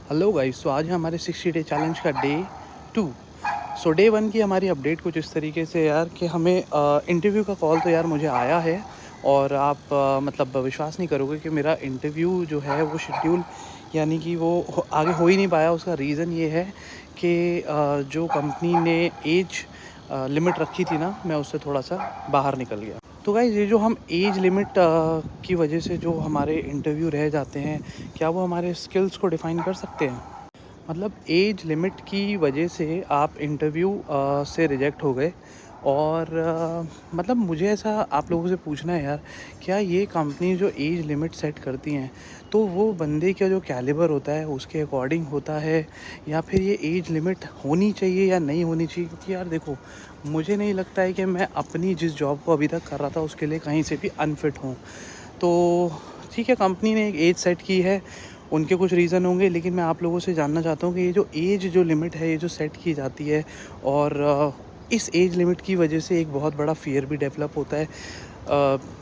Hello guys, तो आज है हमारे 60 डे चैलेंज का डे 2। सो डे 1 की हमारी अपडेट कुछ इस तरीके से यार कि हमें इंटरव्यू का कॉल तो यार मुझे आया है। और आप मतलब विश्वास नहीं करोगे कि मेरा इंटरव्यू जो है वो शेड्यूल यानी कि वो आगे हो ही नहीं पाया। उसका रीज़न ये है कि जो कंपनी ने एज लिमिट रखी थी ना, मैं उससे थोड़ा सा बाहर निकल गया। तो गाइज़, ये जो हम एज लिमिट की वजह से जो हमारे इंटरव्यू रह जाते हैं, क्या वो हमारे स्किल्स को डिफ़ाइन कर सकते हैं? मतलब एज लिमिट की वजह से आप इंटरव्यू से रिजेक्ट हो गए। और मतलब मुझे ऐसा आप लोगों से पूछना है यार, क्या ये कंपनी जो एज लिमिट सेट करती हैं, तो वो बंदे का जो कैलिबर होता है उसके अकॉर्डिंग होता है, या फिर ये एज लिमिट होनी चाहिए या नहीं होनी चाहिए? क्योंकि यार देखो, मुझे नहीं लगता है कि मैं अपनी जिस जॉब को अभी तक कर रहा था उसके लिए कहीं से भी अनफिट हूँ। तो ठीक है, कंपनी ने एक एज सेट की है, उनके कुछ रीज़न होंगे, लेकिन मैं आप लोगों से जानना चाहता हूँ कि ये जो एज जो लिमिट है, ये जो सेट की जाती है, और इस एज लिमिट की वजह से एक बहुत बड़ा फ़ियर भी डेवलप होता है।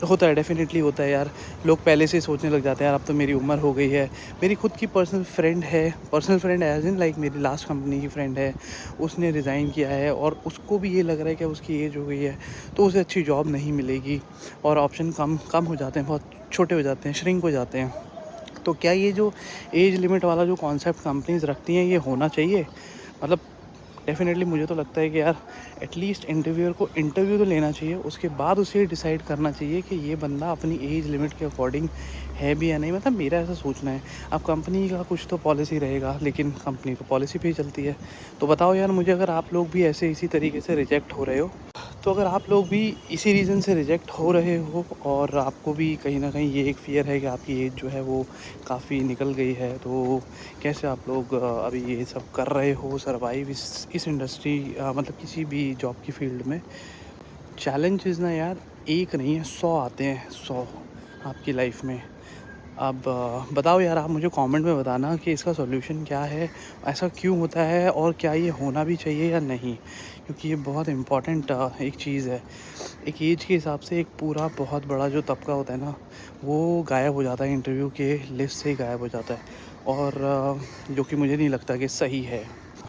होता है, डेफ़िनेटली होता है यार। लोग पहले से ही सोचने लग जाते हैं, यार अब तो मेरी उम्र हो गई है। मेरी खुद की personal friend as in like मेरी लास्ट कंपनी की फ्रेंड है, उसने रिज़ाइन किया है और उसको भी ये लग रहा है कि उसकी एज हो गई है, तो उसे अच्छी जॉब नहीं मिलेगी और ऑप्शन कम कम हो जाते हैं, बहुत छोटे हो जाते हैं, श्रिंक हो जाते हैं। तो क्या ये जो एज लिमिट वाला जो कॉन्सेप्ट कंपनीज़ रखती हैं, ये होना चाहिए? मतलब डेफ़िनेटली मुझे तो लगता है कि यार एटलीस्ट इंटरव्यूअर को इंटरव्यू तो लेना चाहिए, उसके बाद उसे डिसाइड करना चाहिए कि ये बंदा अपनी एज लिमिट के अकॉर्डिंग है भी या नहीं। मतलब मेरा ऐसा सोचना है। अब कंपनी का कुछ तो पॉलिसी रहेगा, लेकिन कंपनी तो पॉलिसी पे ही चलती है। तो बताओ यार मुझे, अगर आप लोग भी ऐसे इसी तरीके से रिजेक्ट हो रहे हो, तो अगर आप लोग भी इसी रीज़न से रिजेक्ट हो रहे हो और आपको भी कहीं न कहीं ये एक फ़ियर है कि आपकी एज जो है वो काफ़ी निकल गई है, तो कैसे आप लोग अभी ये सब कर रहे हो सर्वाइव इस इंडस्ट्री, मतलब किसी भी जॉब की फ़ील्ड में? चैलेंजेस ना यार एक नहीं है, 100 आते हैं, 100 आपकी लाइफ में। अब बताओ यार, आप मुझे कमेंट में बताना कि इसका सॉल्यूशन क्या है, ऐसा क्यों होता है और क्या ये होना भी चाहिए या नहीं? क्योंकि ये बहुत इम्पोर्टेंट एक चीज़ है। एक एज के हिसाब से एक पूरा बहुत बड़ा जो तबका होता है ना, वो गायब हो जाता है, इंटरव्यू के लिस्ट से ही गायब हो जाता है। और जो कि मुझे नहीं लगता कि सही है।